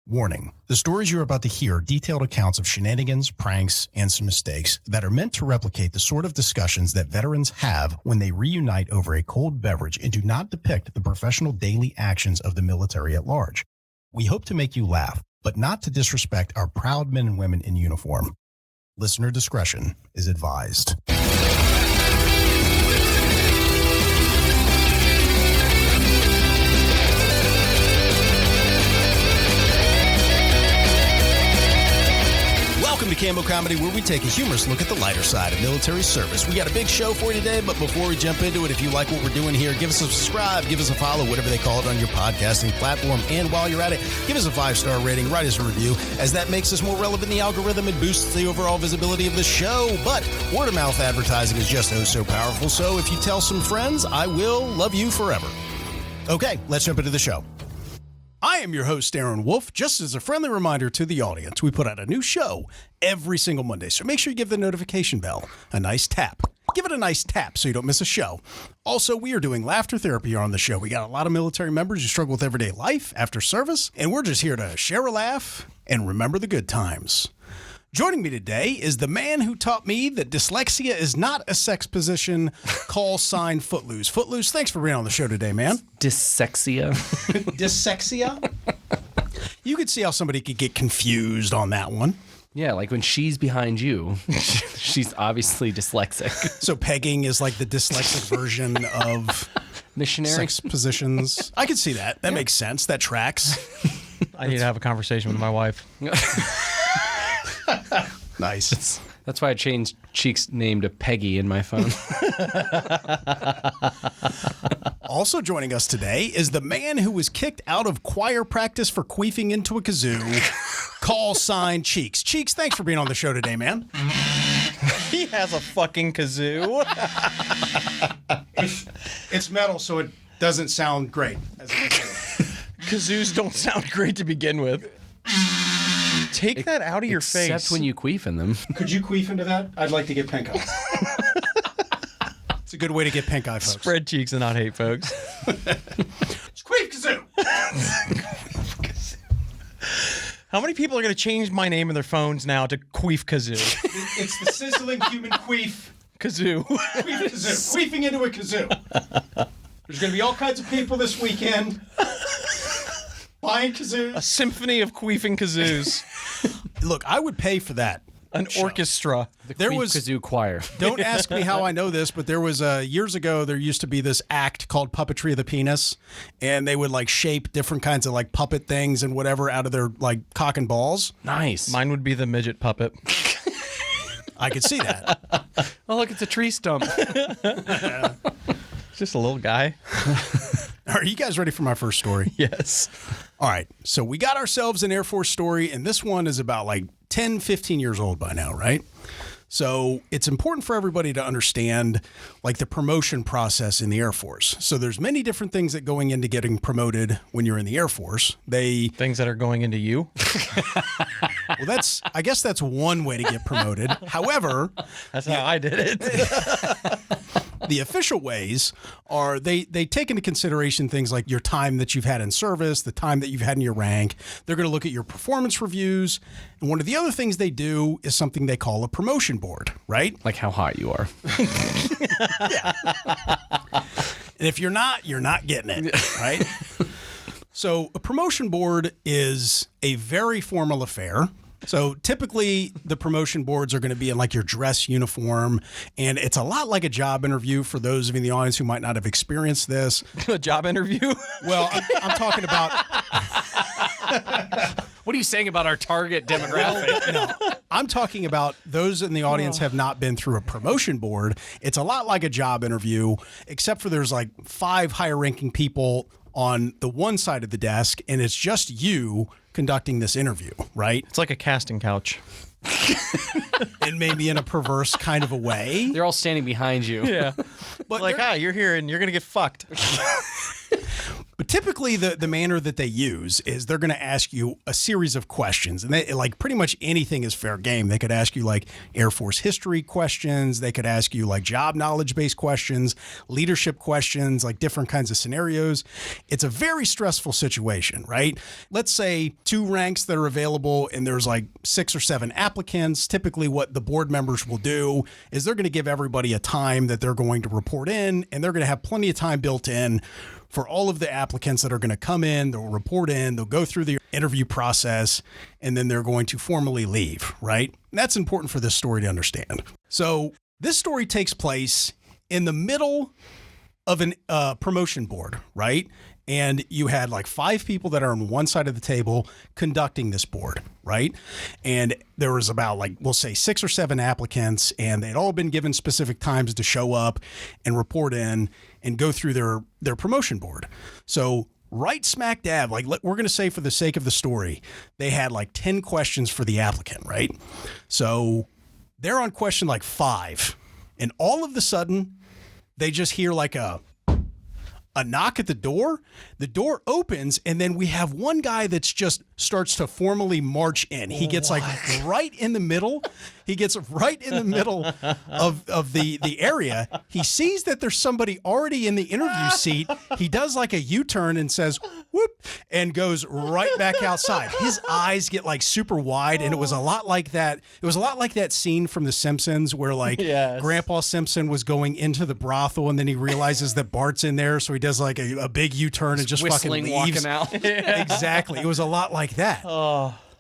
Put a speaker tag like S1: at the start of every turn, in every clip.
S1: Warning, the stories you're about to hear are detailed accounts of shenanigans, pranks, and some mistakes that are meant to replicate the sort of discussions that veterans have when they reunite over a cold beverage and do not depict the professional daily actions of the military at large. We hope to make you laugh, but not to disrespect our proud men and women in uniform. Listener discretion is advised. Welcome to Cammo Comedy, where we take a humorous look at the lighter side of military service. We got a big show for you today, but before we jump into it, if you like what we're doing here, give us a subscribe, give us a follow, whatever they call it on your podcasting platform. And while you're at it, give us a 5-star rating, write us a review, as that makes us more relevant in the algorithm and boosts the overall visibility of the show. But word-of-mouth advertising is just so powerful, so if you tell some friends, I will love you forever. Okay, let's jump into the show. I am your host, Aaron Wolf. Just as a friendly reminder to the audience, we put out a new show every single Monday, so make sure you give the notification bell a nice tap. Give it a nice tap so you don't miss a show. Also, we are doing laughter therapy on the show. We got a lot of military members who struggle with everyday life after service, and we're just here to share a laugh and remember the good times. Joining me today is the man who taught me that dyslexia is not a sex position, call sign Footloose. Footloose, thanks for being on the show today, man.
S2: Dyslexia.
S1: Dyslexia? You could see how somebody could get confused on that one.
S2: Yeah, like when she's behind you, she's obviously dyslexic.
S1: So pegging is like the dyslexic version of
S2: missionary
S1: sex positions. I could see that. That makes sense. That tracks.
S3: I need to have a conversation with my wife.
S1: Nice.
S2: That's why I changed Cheek's name to Peggy in my phone.
S1: Also joining us today is the man who was kicked out of choir practice for queefing into a kazoo. Call sign Cheeks. Cheeks, thanks for being on the show today, man.
S3: He has a fucking kazoo.
S1: It's metal, so it doesn't sound great.
S3: Kazoos don't sound great to begin with. Take that out of your face.
S2: Except when you queef in them.
S1: Could you queef into that? I'd like to get pink eye. It's a good way to get pink eye, folks.
S3: Spread cheeks and not hate, folks.
S1: Queef kazoo.
S3: How many people are going to change my name in their phones now to Queef Kazoo?
S1: It's the sizzling human queef.
S3: Kazoo.
S1: Queef kazoo. Queefing into a kazoo. There's going to be all kinds of people this weekend buying kazoos.
S3: A symphony of queefing kazoos.
S1: Look, I would pay for that.
S3: An orchestra.
S2: The Kazoo Choir.
S1: Don't ask me how I know this, but there was years ago, there used to be this act called Puppetry of the Penis, and they would like shape different kinds of like puppet things and whatever out of their like cock and balls.
S2: Nice.
S3: Mine would be the midget puppet.
S1: I could see that.
S2: Oh, look, it's a tree stump.
S3: Just a little guy.
S1: Are you guys ready for my first story?
S3: Yes.
S1: All right. So we got ourselves an Air Force story, and this one is about like 10, 15 years old by now, right? So it's important for everybody to understand like the promotion process in the Air Force. So there's many different things that going into getting promoted when you're in the Air Force.
S3: Things that are going into you?
S1: Well, I guess that's one way to get promoted. However,
S3: That's how I did it.
S1: the official ways are they take into consideration things like your time that you've had in service, the time that you've had in your rank. They're going to look at your performance reviews. And one of the other things they do is something they call a promotion board, right?
S2: Like how hot you are.
S1: Yeah. And if you're not getting it, right? So a promotion board is a very formal affair. So typically the promotion boards are going to be in like your dress uniform, and it's a lot like a job interview for those of you in the audience who might not have experienced this.
S3: A job interview?
S1: Well, I'm talking about...
S2: What are you saying about our target demographic?
S1: No, I'm talking about those in the audience have not been through a promotion board. It's a lot like a job interview, except for there's like 5 higher ranking people on the one side of the desk, and it's just you conducting this interview, right?
S3: It's like a casting couch.
S1: And maybe in a perverse kind of a way.
S2: They're all standing behind you.
S3: Yeah.
S1: But
S3: Like, you're here and you're going to get fucked.
S1: But
S4: typically the manner that they use is they're going to ask you a series of questions, and they like pretty much anything is fair game. They could ask you like Air Force history questions. They could ask you like job knowledge based questions, leadership questions, like different kinds of scenarios. It's a very stressful situation, right? Let's say 2 ranks that are available and there's like 6 or 7 applicants. Typically what the board members will do is they're going to give everybody a time that they're going to report in, and they're going to have plenty of time built in for all of the applicants that are going to come in. They'll report in, they'll go through the interview process, and then they're going to formally leave, right? And that's important for this story to understand. So this story takes place in the middle of a promotion board, right? And you had like 5 people that are on one side of the table conducting this board, right? And there was about like, we'll say 6 or 7 applicants, and they'd all been given specific times to show up and report in and go through their promotion board. So right smack dab, like we're going to say for the sake of the story, they had like 10 questions for the applicant, right? So they're on question like 5, and all of a sudden they just hear like a knock at the door. The door opens, and then we have one guy that's just starts to formally march in. He gets like right in the middle. He gets right in the middle of the area. He sees that there's somebody already in the interview seat. He does like a U-turn and says, whoop, and goes right back outside. His eyes get like super wide, and it was a lot like that. It was a lot like that scene from The Simpsons where like Grandpa Simpson was going into the brothel, and then he realizes that Bart's in there, so he does like a big U-turn and just
S2: whistling,
S4: fucking leaves.
S2: walking out.
S4: Exactly. It was a lot like that.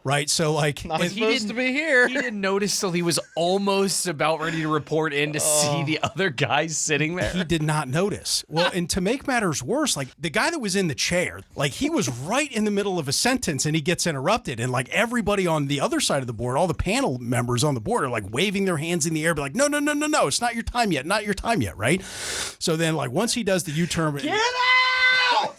S4: Right. So like
S3: Not supposed to be here.
S2: He didn't notice till he was almost about ready to report in to see the other guys sitting there.
S4: he did not notice. Well, and to make matters worse, like the guy that was in the chair, like he was right in the middle of a sentence and he gets interrupted. And like everybody on the other side of the board, all the panel members on the board are like waving their hands in the air, be like, no, it's not your time yet. Not your time yet. Right. So then like once he does the U-turn.
S3: Get out!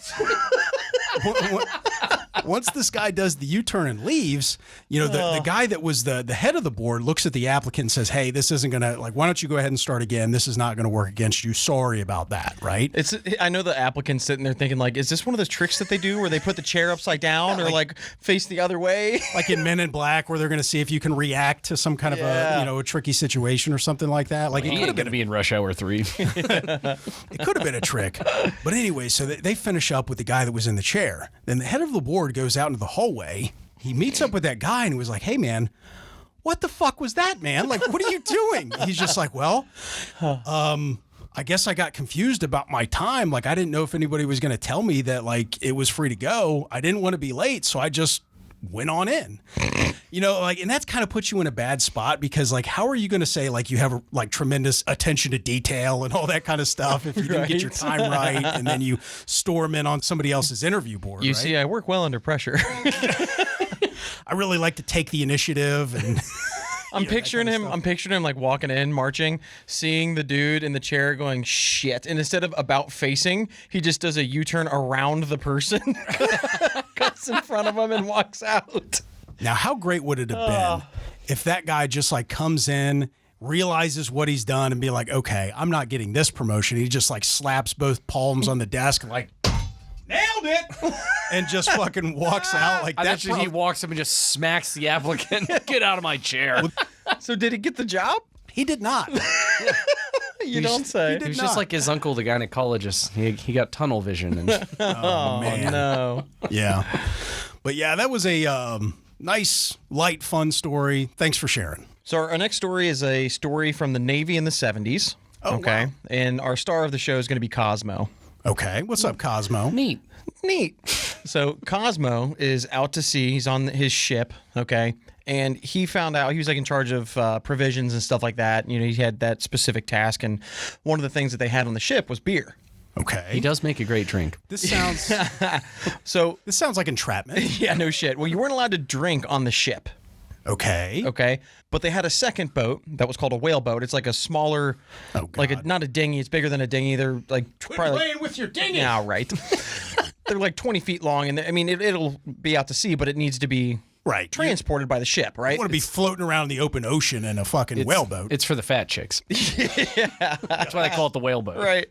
S4: Once this guy does the U-turn and leaves, you know, the guy that was the head of the board looks at the applicant and says, hey, this isn't going to, like, why don't you go ahead and start again? This is not going to work against you. Sorry about that, right?
S3: I know the applicant's sitting there thinking, like, is this one of those tricks that they do where they put the chair upside down or, like, face the other way?
S4: Like in Men in Black, where they're going to see if you can react to some kind of a tricky situation or something like that. Like,
S2: He ain't gonna be in Rush Hour 3.
S4: It could have been a trick. But anyway, so they finish up with the guy that was in the chair. Then the head of the board goes out into the hallway. He meets up with that guy and he was like, hey, man, what the fuck was that, man? Like, what are you doing? He's just like, well, I guess I got confused about my time. Like, I didn't know if anybody was going to tell me that, like, it was free to go. I didn't want to be late, so I just went on in. You know, like, and that's kind of puts you in a bad spot because, like, how are you going to say, like, you have, like, tremendous attention to detail and all that kind of stuff if you didn't get your time right and then you storm in on somebody else's interview board,
S3: You
S4: right?
S3: see, I work well under pressure.
S4: I really like to take the initiative and...
S3: I'm picturing him. I'm picturing him like walking in, marching, seeing the dude in the chair, going shit, and instead of about facing, he just does a U-turn around the person, cuts in front of him, and walks out.
S4: Now, how great would it have been if that guy just like comes in, realizes what he's done, and be like, okay, I'm not getting this promotion. He just like slaps both palms on the desk, like, nailed it, and just fucking walks out like that.
S2: He walks up and just smacks the applicant. Get out of my chair.
S3: So did he get the job?
S4: He did not.
S3: You don't say.
S2: He was just like his uncle, the gynecologist. He got tunnel vision. And
S4: Oh, man.
S3: No.
S4: Yeah. But yeah, that was a nice, light, fun story. Thanks for sharing.
S3: So our next story is a story from the Navy in the 70s.
S4: Oh,
S3: okay.
S4: wow.
S3: And our star of the show is going to be Cosmo.
S4: Okay. What's up, Cosmo?
S2: neat.
S3: So Cosmo is out to sea. He's on his ship, okay? And he found out he was like in charge of provisions and stuff like that. You know, he had that specific task. And one of the things that they had on the ship was beer.
S4: Okay.
S2: He does make a great drink.
S4: This sounds
S3: So,
S4: this sounds like entrapment.
S3: yeah, no shit. Well, you weren't allowed to drink on the ship,
S4: Okay.
S3: okay? But they had a second boat that was called a whale boat. It's like a smaller,
S4: Oh,
S3: like
S4: God.
S3: not a dinghy. It's bigger than a dinghy. They're like probably
S4: playing with your dinghy.
S3: yeah, right. They're like 20 feet long, and I mean it'll be out to sea, but it needs to be
S4: Right.
S3: transported by the ship, right?
S4: You want to be floating around in the open ocean in a fucking whaleboat.
S2: It's for the fat chicks. Yeah. That's why they call it the whale boat.
S3: Right.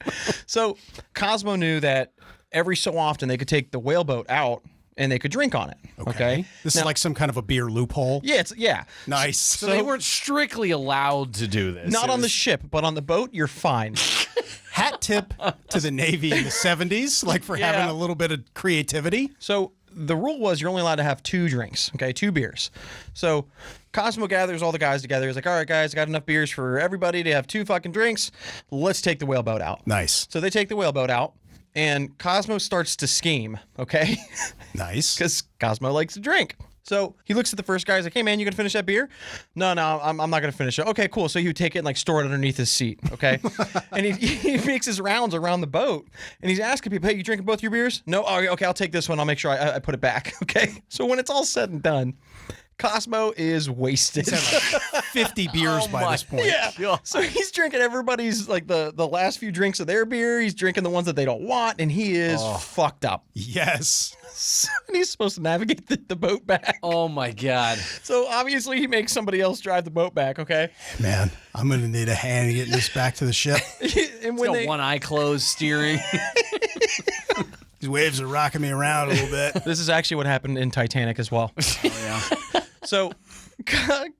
S3: So Cosmo knew that every so often they could take the whaleboat out and they could drink on it. Okay.
S4: This is like some kind of a beer loophole.
S3: Yeah.
S4: Nice.
S2: So they weren't strictly allowed to do this.
S3: Not on the ship, but on the boat, you're fine.
S4: Hat tip to the Navy in the 70s, like for having a little bit of creativity.
S3: So the rule was you're only allowed to have 2 drinks, okay, 2 beers. So Cosmo gathers all the guys together. He's like, all right, guys, I got enough beers for everybody to have 2 fucking drinks. Let's take the whaleboat out.
S4: Nice.
S3: So they take the whaleboat out, and Cosmo starts to scheme, okay?
S4: Nice.
S3: Because Cosmo likes to drink. So he looks at the first guy. He's like, hey, man, you gonna finish that beer? No, I'm not going to finish it. Okay, cool. So you take it and like store it underneath his seat, okay? And he makes his rounds around the boat, and he's asking people, hey, you drinking both your beers? No? Oh, okay, I'll take this one. I'll make sure I put it back, okay? So when it's all said and done, Cosmo is wasted.
S4: He's had like 50 beers by this point.
S3: Yeah. So he's drinking everybody's, like, the last few drinks of their beer. He's drinking the ones that they don't want, and he is fucked up.
S4: Yes.
S3: And he's supposed to navigate the boat back.
S2: Oh my God.
S3: So obviously he makes somebody else drive the boat back, okay?
S4: Man, I'm going to need a hand getting this back to the ship.
S3: And
S2: He's got one eye closed, steering.
S4: These waves are rocking me around a little bit.
S3: This is actually what happened in Titanic as well.
S4: Oh, yeah.
S3: So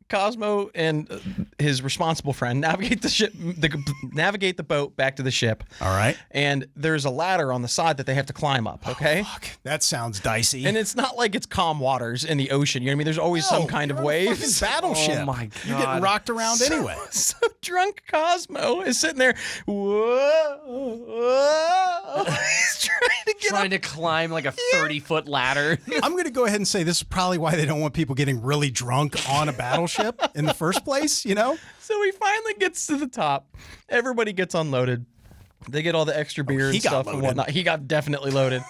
S3: Cosmo and his responsible friend navigate the boat back to the ship.
S4: All right.
S3: And there's a ladder on the side that they have to climb up, okay?
S4: Oh, fuck. That sounds dicey.
S3: And it's not like it's calm waters in the ocean. You know what I mean? There's always some kind of waves.
S4: Battleship.
S2: Oh my God.
S4: You're getting rocked around anyway.
S3: So drunk Cosmo is sitting there. Whoa. He's trying to get
S2: Trying to climb like a 30-foot ladder.
S4: I'm going to go ahead and say this is probably why they don't want people getting really drunk on a battleship in the first place, you know?
S3: So he finally gets to the top. Everybody gets unloaded. They get all the extra beer
S4: he
S3: and
S4: got
S3: stuff and
S4: loaded.
S3: whatnot. He got definitely loaded.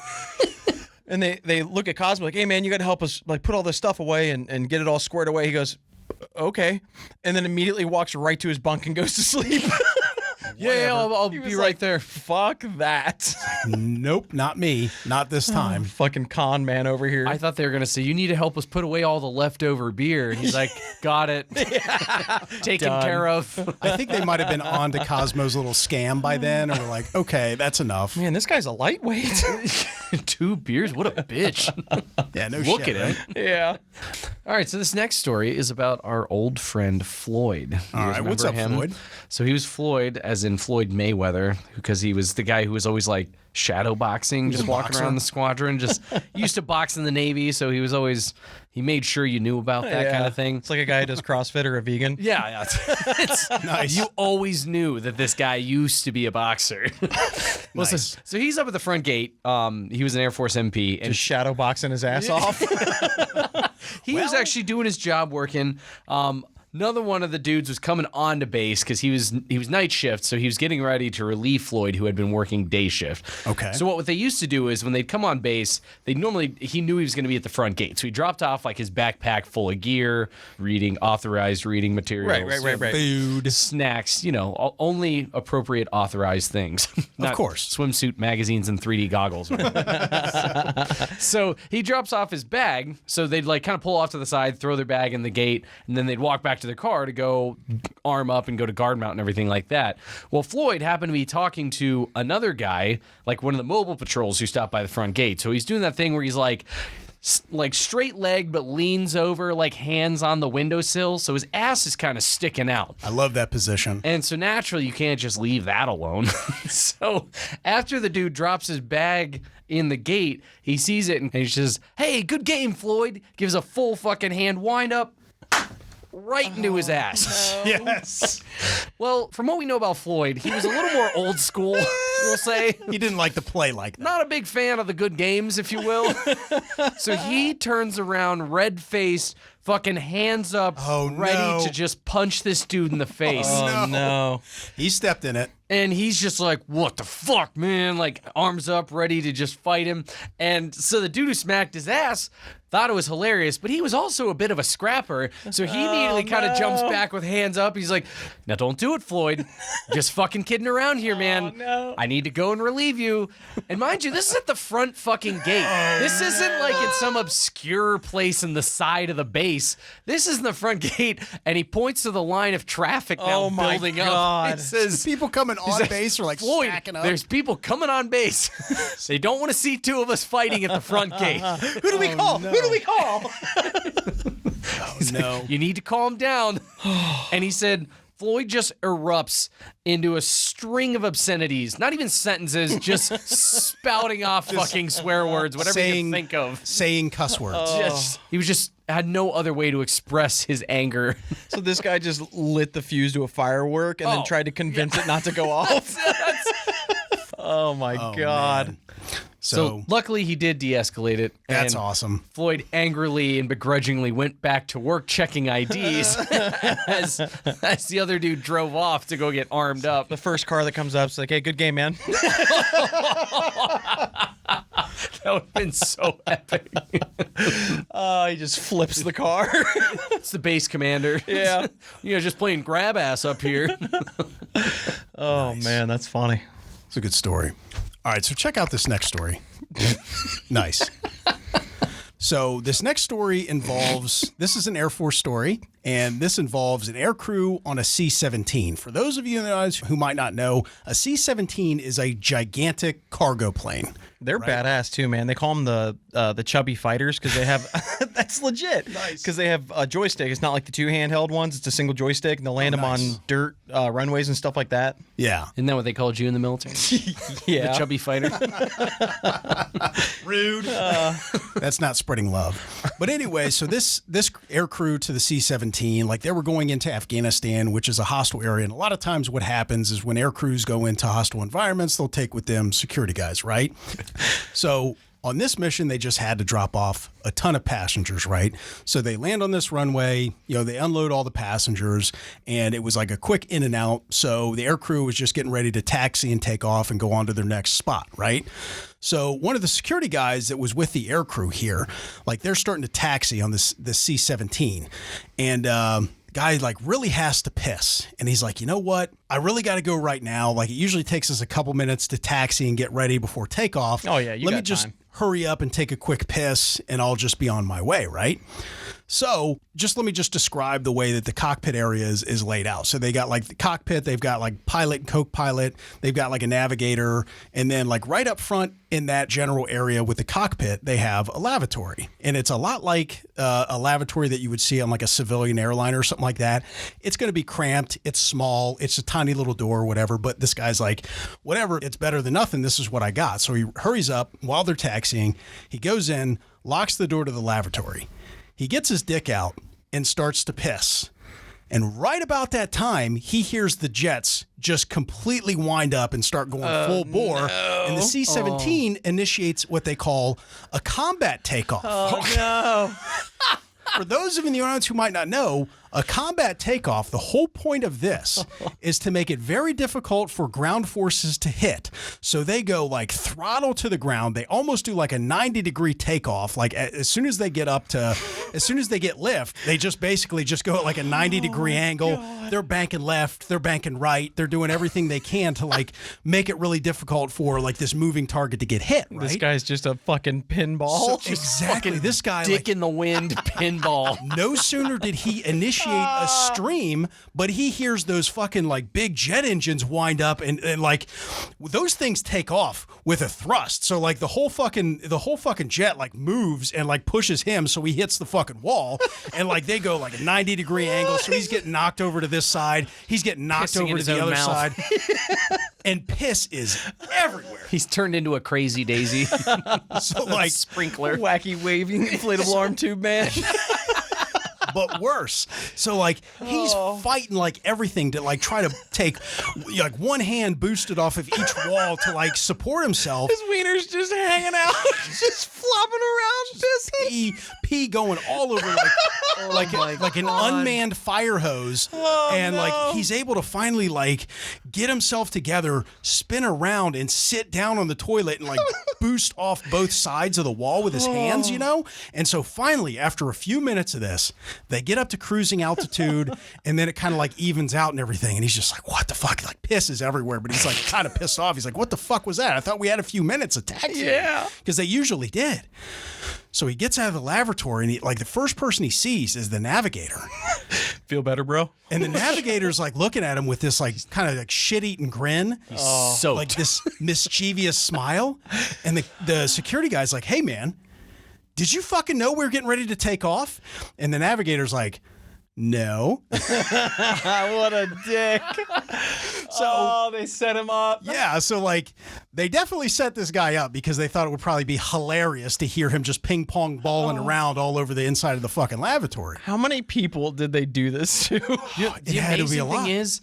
S3: And they look at Cosmo like, hey, man, you got to help us like put all this stuff away and get it all squared away. He goes, okay. And then immediately walks right to his bunk and goes to sleep.
S2: Yeah, I'll
S3: He
S2: be
S3: was
S2: right
S3: like,
S2: there.
S3: Fuck that.
S4: Nope, not me. Not this time.
S3: Fucking con man over here.
S2: I thought they were going to say, you need to help us put away all the leftover beer. And he's like, got it. Taken
S3: Done.
S2: care of.
S4: I think they might have been on to Cosmo's little scam by then, and we're like, okay, that's enough.
S3: Man, this guy's a lightweight.
S2: 2 beers? What a bitch.
S4: Yeah, no
S2: Look
S4: shit.
S2: at him.
S4: right?
S3: Yeah.
S2: All right, so this next story is about our old friend Floyd. You
S4: All
S2: guys
S4: right, what's
S2: remember
S4: up,
S2: him?
S4: Floyd?
S2: So he was Floyd, as in Floyd Mayweather, because he was the guy who was always like shadow boxing, just
S4: a
S2: walking
S4: boxer.
S2: around the squadron. Just he used to box in the Navy, so he made sure you knew about that kind of thing.
S3: It's like a guy who does CrossFit or a vegan.
S2: Yeah. It's,
S4: Nice.
S2: you always knew that this guy used to be a boxer. Well,
S4: Nice.
S2: so he's up at the front gate. He was an Air Force MP, and
S3: Just shadow boxing his ass off.
S2: he was actually doing his job working. Another one of the dudes was coming on to base because he was night shift, so he was getting ready to relieve Floyd, who had been working day shift.
S4: Okay.
S2: So what they used to do is when they'd come on base, he knew he was going to be at the front gate, so he dropped off like his backpack full of gear, authorized reading materials,
S3: Right.
S4: Food.
S2: snacks, only appropriate authorized things. Not
S4: course.
S2: swimsuit, magazines, and 3D goggles. So he drops off his bag. So they'd like kind of pull off to the side, throw their bag in the gate, and then they'd walk back to their car to go arm up and go to guard mount and everything like that. Well, Floyd happened to be talking to another guy, like one of the mobile patrols who stopped by the front gate. So he's doing that thing where he's like straight leg, but leans over, like hands on the windowsill. So his ass is kind of sticking out.
S4: I love that position.
S2: And so naturally, you can't just leave that alone. So after the dude drops his bag in the gate, he sees it and he says, "Hey, good game, Floyd." Gives a full fucking hand wind up right into his ass.
S4: Yes.
S2: Well, from what we know about Floyd, he was a little more old school, we'll say.
S4: He didn't like to play like that.
S2: Not a big fan of the good games, if you will. So he turns around, red-faced, fucking hands up, ready
S4: no.
S2: to just punch this dude in the face.
S3: Oh, no.
S4: He stepped in it.
S2: And he's just like, what the fuck, man? Like, arms up, ready to just fight him. And so the dude who smacked his ass thought it was hilarious, but he was also a bit of a scrapper. So he immediately kind of jumps back with hands up. He's like, now don't do it, Floyd. Just fucking kidding around here, man.
S3: no.
S2: I need to go and relieve you. And mind you, this is at the front fucking gate. This isn't like in some obscure place in the side of the base. base. This is in the front gate, and he points to the line of traffic now building up. It says
S4: people coming on base are like
S2: Floyd,
S4: stacking up.
S2: there's people coming on base. They don't want to see two of us fighting at the front gate.
S3: Who do we call?
S4: no.
S3: Who do we call?
S4: No.
S2: You need to calm down. And he said Floyd just erupts into a string of obscenities, not even sentences, just spouting off fucking swear words, whatever you can think of.
S4: Saying cuss words.
S2: He was just had no other way to express his anger.
S3: So this guy just lit the fuse to a firework and then tried to convince it not to go off. Oh my God.
S4: Man.
S2: So luckily he did de-escalate it.
S4: That's
S2: and
S4: awesome.
S2: Floyd angrily and begrudgingly went back to work checking IDs as the other dude drove off to go get armed up.
S3: The first car that comes up is like, hey, good game, man.
S2: That would have been so epic.
S3: He just flips the car.
S2: It's the base commander.
S3: Yeah.
S2: Just playing grab ass up here.
S3: Oh, man, that's funny.
S4: It's a good story. All right, so check out this next story. Nice. So this next story involves, this is an Air Force story, and this involves an air crew on a C-17. For those of you who might not know, a C-17 is a gigantic cargo plane.
S3: They're badass too, man. They call them the chubby fighters because they have that's legit. Nice. Because they have a joystick. It's not like the two handheld ones. It's a single joystick, and they'll land them on dirt runways and stuff like that.
S4: Yeah.
S2: Isn't that what they called you in the military?
S3: Yeah.
S2: The chubby fighter.
S4: Rude. That's not spreading love. But anyway, so this air crew to the C-17, like they were going into Afghanistan, which is a hostile area. And a lot of times what happens is when air crews go into hostile environments, they'll take with them security guys, right? So on this mission, they just had to drop off a ton of passengers, right? So they land on this runway, they unload all the passengers, and it was like a quick in and out. So the air crew was just getting ready to taxi and take off and go on to their next spot, right? So one of the security guys that was with the air crew here, like they're starting to taxi on this C-17, and guy like really has to piss, and he's like, you know what, I really got to go right now. Like it usually takes us a couple minutes to taxi and get ready before takeoff.
S3: Oh yeah,
S4: let me just hurry up and take a quick piss, and I'll just be on my way, right? So let me describe the way that the cockpit area is laid out. So they got like the cockpit, they've got like pilot and co-pilot, they've got like a navigator, and then like right up front in that general area with the cockpit, they have a lavatory. And it's a lot like a lavatory that you would see on like a civilian airliner or something like that. It's going to be cramped, it's small, it's a tiny little door or whatever, but this guy's like, whatever, it's better than nothing, this is what I got. So he hurries up while they're taxiing, he goes in, locks the door to the lavatory. He gets his dick out and starts to piss. And right about that time, he hears the jets just completely wind up and start going full bore. No. And the C-17 initiates what they call a combat takeoff.
S3: Oh, no.
S4: For those of you in the audience who might not know, a combat takeoff, the whole point of this is to make it very difficult for ground forces to hit. So they go like throttle to the ground. They almost do like a 90-degree takeoff. Like as soon as they get lift, they just basically just go at like a 90-degree angle. God. They're banking left, they're banking right. They're doing everything they can to like make it really difficult for like this moving target to get hit. Right?
S3: This guy's just a fucking pinball.
S4: So, exactly. This guy,
S2: dick in the wind pinball.
S4: No sooner did he initiate a stream, but he hears those fucking like big jet engines wind up and like those things take off with a thrust. So like the whole fucking jet like moves and like pushes him, so he hits the fucking wall, and like they go like a 90-degree angle. So he's getting knocked over to this side, he's getting knocked over to the other side, and piss is everywhere.
S2: He's turned into a crazy daisy.
S4: So like
S2: sprinkler,
S3: wacky waving inflatable arm tube man.
S4: But worse. So like he's fighting like everything to like try to take like one hand boosted off of each wall to like support himself.
S3: His wiener's just hanging out, just flopping around, pissing.
S4: Pee going all over like an unmanned fire hose. And like he's able to finally like get himself together, spin around, and sit down on the toilet and like boost off both sides of the wall with his hands, And so finally, after a few minutes of this, they get up to cruising altitude, and then it kind of like evens out and everything. And he's just like, what the fuck? Like piss is everywhere, but he's like kind of pissed off. He's like, what the fuck was that? I thought we had a few minutes of taxi.
S3: Yeah.
S4: Because they usually did. So he gets out of the laboratory, and the first person he sees is the navigator.
S3: Feel better, bro?
S4: And the navigator's like looking at him with this like kind of like shit-eating grin.
S2: Soaked.
S4: Like this mischievous smile. And the security guy's like, hey, man, did you fucking know we were getting ready to take off? And the navigator's like, no.
S3: What a dick. So they set him up.
S4: Yeah, so like they definitely set this guy up because they thought it would probably be hilarious to hear him just ping pong balling around all over the inside of the fucking lavatory.
S3: How many people did they do this to?
S4: It had to be a lot.
S2: Thing is,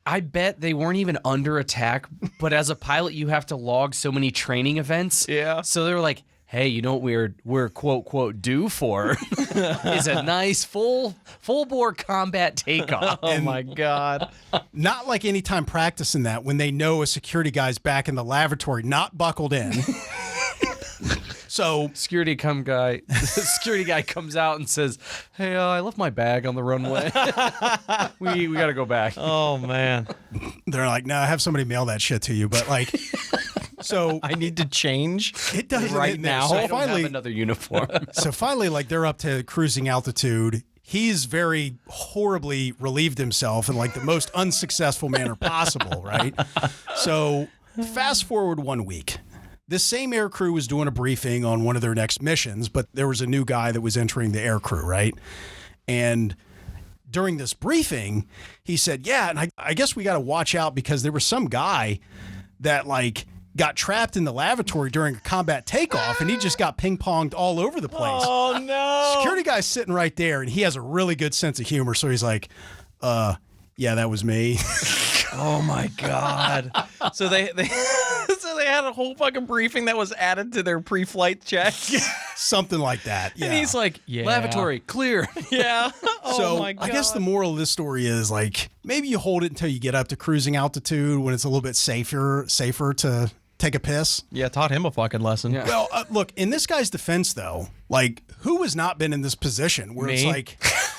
S2: I bet they weren't even under attack, but as a pilot, you have to log so many training events.
S3: Yeah.
S2: So they were like, hey, you know what we're quote quote due for is a nice full bore combat takeoff.
S3: Oh my God.
S4: Not like any time practicing that when they know a security guy's back in the lavatory, not buckled in. So
S2: Security guy comes out and says, hey, I left my bag on the runway. we got to go back.
S3: Oh man.
S4: they're like, no, have somebody mail that shit to you. But like, so
S3: I need to change.
S4: it doesn't
S3: right now.
S4: So
S2: I don't
S4: finally,
S2: have another uniform.
S4: like they're up to cruising altitude. He's very horribly relieved himself in like the most unsuccessful manner possible, right? So fast forward 1 week. This same air crew was doing a briefing on one of their next missions, but there was a new guy that was entering the air crew, right? And during this briefing, he said, yeah, and I guess we got to watch out because there was some guy that like got trapped in the lavatory during a combat takeoff, and he just got ping-ponged all over the place.
S3: Oh no.
S4: Security guy's sitting right there, and he has a really good sense of humor, so he's like, yeah, that was me.
S3: Oh my God. So they had a whole fucking briefing that was added to their pre-flight check.
S4: Something like that. Yeah.
S3: And he's like, yeah.
S2: Lavatory, clear.
S3: Yeah. Oh
S4: So
S3: my God.
S4: I guess the moral of this story is like maybe you hold it until you get up to cruising altitude when it's a little bit safer to take a piss.
S3: Yeah, taught him a fucking lesson.
S2: Yeah.
S4: Well, look, in this guy's defense though, like who has not been in this position where it's
S3: Me?
S4: like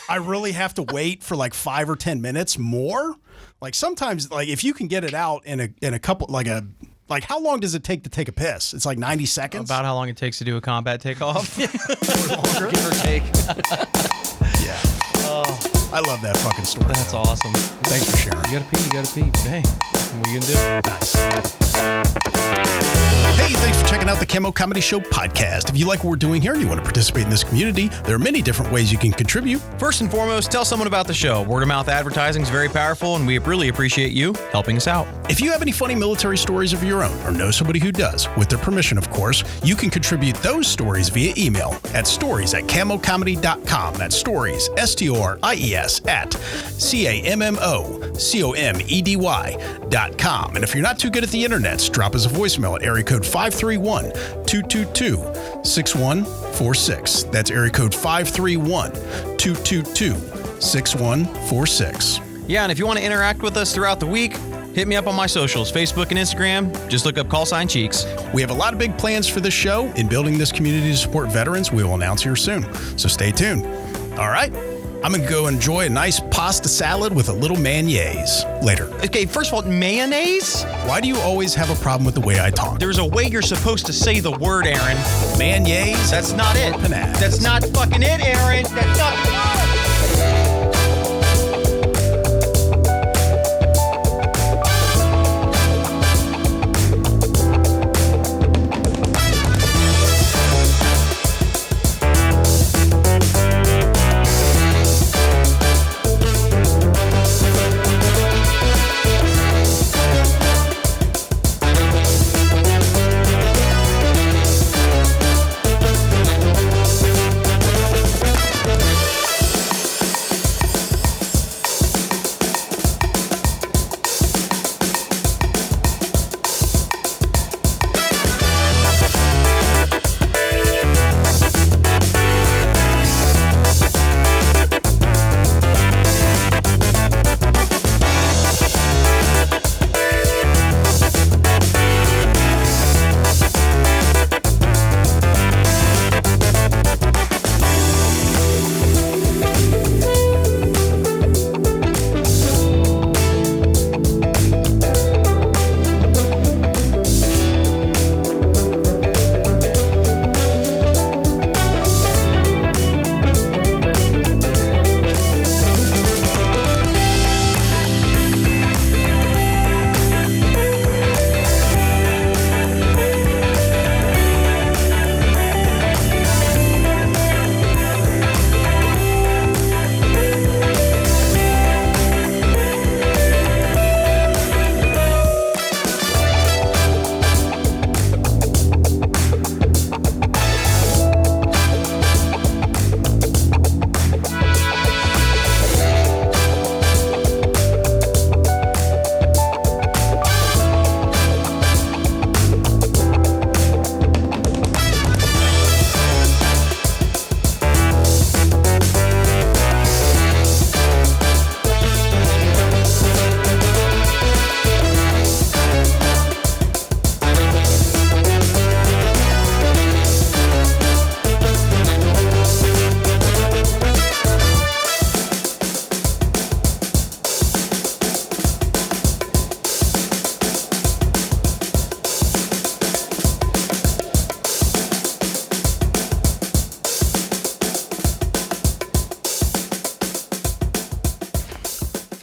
S4: I really have to wait for like 5 or 10 minutes more? Like sometimes like if you can get it out in a couple like how long does it take to take a piss? It's like 90 seconds.
S3: About how long it takes to do a combat takeoff.
S2: Give or take.
S4: Yeah. I love that fucking story.
S3: That's awesome.
S4: Thanks for sharing.
S3: You gotta pee. Hey, what are you gonna do?
S4: Nice. Hey, thanks for checking out the Cammo Comedy Show Podcast. If you like what we're doing here and you want to participate in this community, there are many different ways you can contribute.
S3: First and foremost, tell someone about the show. Word of mouth advertising is very powerful, and we really appreciate you helping us out.
S4: If you have any funny military stories of your own or know somebody who does, with their permission, of course, you can contribute those stories via email at stories@cammocomedy.com. That's stories, STORIES, at CAMMOCOMEDY.com. And if you're not too good at the internets, drop us a voicemail at area code 531-222-6146. That's area code 531-222-6146.
S3: Yeah, and if you want to interact with us throughout the week, hit me up on my socials, Facebook and Instagram. Just look up !Cheeks.
S4: We have a lot of big plans for this show. In building this community to support veterans, we will announce here soon. So stay tuned. All right. I'm going to go enjoy a nice pasta salad with a little mayonnaise later.
S3: Okay, first of all, mayonnaise?
S4: Why do you always have a problem with the way I talk?
S3: There's a way you're supposed to say the word, Aaron.
S4: Mayonnaise?
S3: That's not it.
S4: Panaz.
S3: That's not fucking it, Aaron. That's not.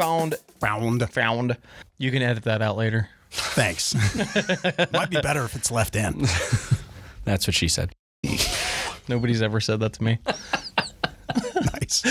S3: found. You can edit that out later.
S4: Thanks. Might be better if it's left in.
S2: That's what she said.
S3: Nobody's ever said that to me.
S4: Nice.